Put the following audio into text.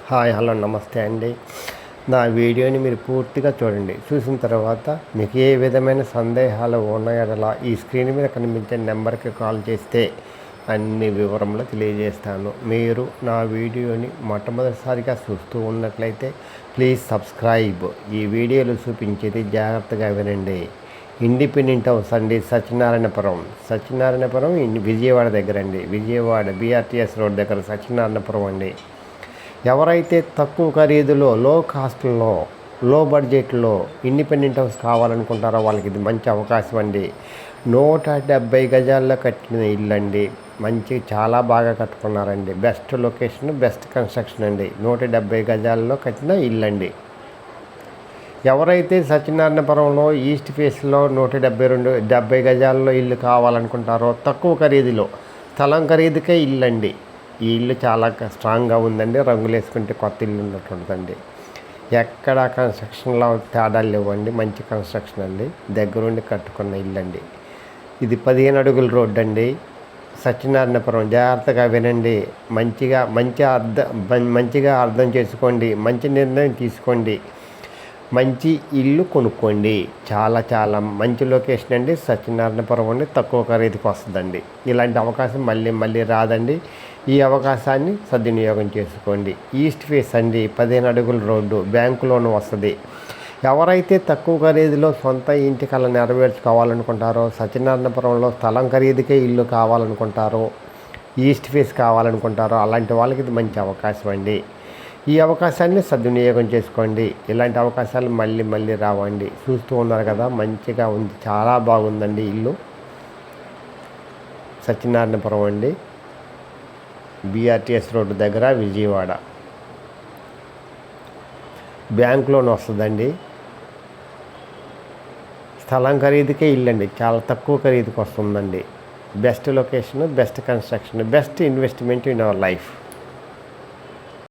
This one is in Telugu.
హాయ్ హలో నమస్తే అండి. నా వీడియోని మీరు పూర్తిగా చూడండి. చూసిన తర్వాత మీకు ఏ విధమైన సందేహాలు ఉన్నాయో ఈ స్క్రీన్ మీద కనిపించే నెంబర్కి కాల్ చేస్తే అన్ని వివరములు తెలియజేస్తాను. మీరు నా వీడియోని మొట్టమొదటిసారిగా చూస్తూ ఉన్నట్లయితే ప్లీజ్ సబ్స్క్రైబ్. ఈ వీడియోలో చూపించేది జాగ్రత్తగా వినండి. ఇండిపెండెంట్ హౌస్ అండి, సత్యనారాయణపురం విజయవాడ దగ్గర అండి. విజయవాడ BRTS రోడ్ దగ్గర సత్యనారాయణపురం అండి. ఎవరైతే తక్కువ ఖరీదులో లో కాస్ట్లో లో బడ్జెట్లో ఇండిపెండెంట్ హౌస్ కావాలనుకుంటారో వాళ్ళకి ఇది మంచి అవకాశం అండి. 170 గజాల్లో కట్టిన ఇల్లు అండి. మంచి చాలా బాగా కట్టుకున్నారండి. బెస్ట్ లొకేషన్, బెస్ట్ కన్స్ట్రక్షన్ అండి. 170 గజాల్లో కట్టిన ఇల్లు అండి. ఎవరైతే సత్యనారాయణపురంలో ఈస్ట్ ఫేస్లో 170 గజాల్లో ఇల్లు కావాలనుకుంటారో తక్కువ ఖరీదులో స్థలం ఖరీదుకే ఇల్లు అండి. ఈ ఇల్లు చాలా స్ట్రాంగ్గా ఉందండి. రంగులు వేసుకుంటే కొత్త ఇల్లు ఉన్నట్టుంటుందండి. ఎక్కడ కన్స్ట్రక్షన్లో తేడాలు లేవండి. మంచి కన్స్ట్రక్షన్ అండి. దగ్గరుండి కట్టుకున్న ఇల్లు అండి. ఇది 15 అడుగుల రోడ్డు అండి. సత్యనారాయణపురం. జాగ్రత్తగా వినండి. మంచిగా అర్థం చేసుకోండి. మంచి నిర్ణయం తీసుకోండి. మంచి ఇల్లు కొనుక్కోండి. చాలా మంచి లొకేషన్ అండి. సత్యనారాయణపురం అండి. తక్కువ ఖరీదుకి వస్తుందండి. ఇలాంటి అవకాశం మళ్ళీ రాదండి. ఈ అవకాశాన్ని సద్వినియోగం చేసుకోండి. ఈస్ట్ ఫేస్ అండి. 15 అడుగుల రోడ్డు. బ్యాంకు లోన్ వస్తుంది. ఎవరైతే తక్కువ ఖరీదులో సొంత ఇంటి కళ నెరవేర్చుకోవాలనుకుంటారో, సత్యనారాయణపురంలో స్థలం ఖరీదుకే ఇల్లు కావాలనుకుంటారో, ఈస్ట్ ఫేస్ కావాలనుకుంటారో అలాంటి వాళ్ళకి ఇది మంచి అవకాశం అండి. ఈ అవకాశాన్ని సద్వినియోగం చేసుకోండి. ఇలాంటి అవకాశాలు మళ్ళీ రావండి. చూస్తూ ఉన్నారు కదా, మంచిగా ఉంది. చాలా బాగుందండి ఇల్లు. సత్యనారాయణపురం అండి. BRTS రోడ్డు దగ్గర విజయవాడ. బ్యాంక్ లోన్ వస్తుందండి. స్థలం ఖరీదుకే ఇల్లండి. చాలా తక్కువ ఖరీదుకి వస్తుందండి. Best location, best construction, best investment in our life.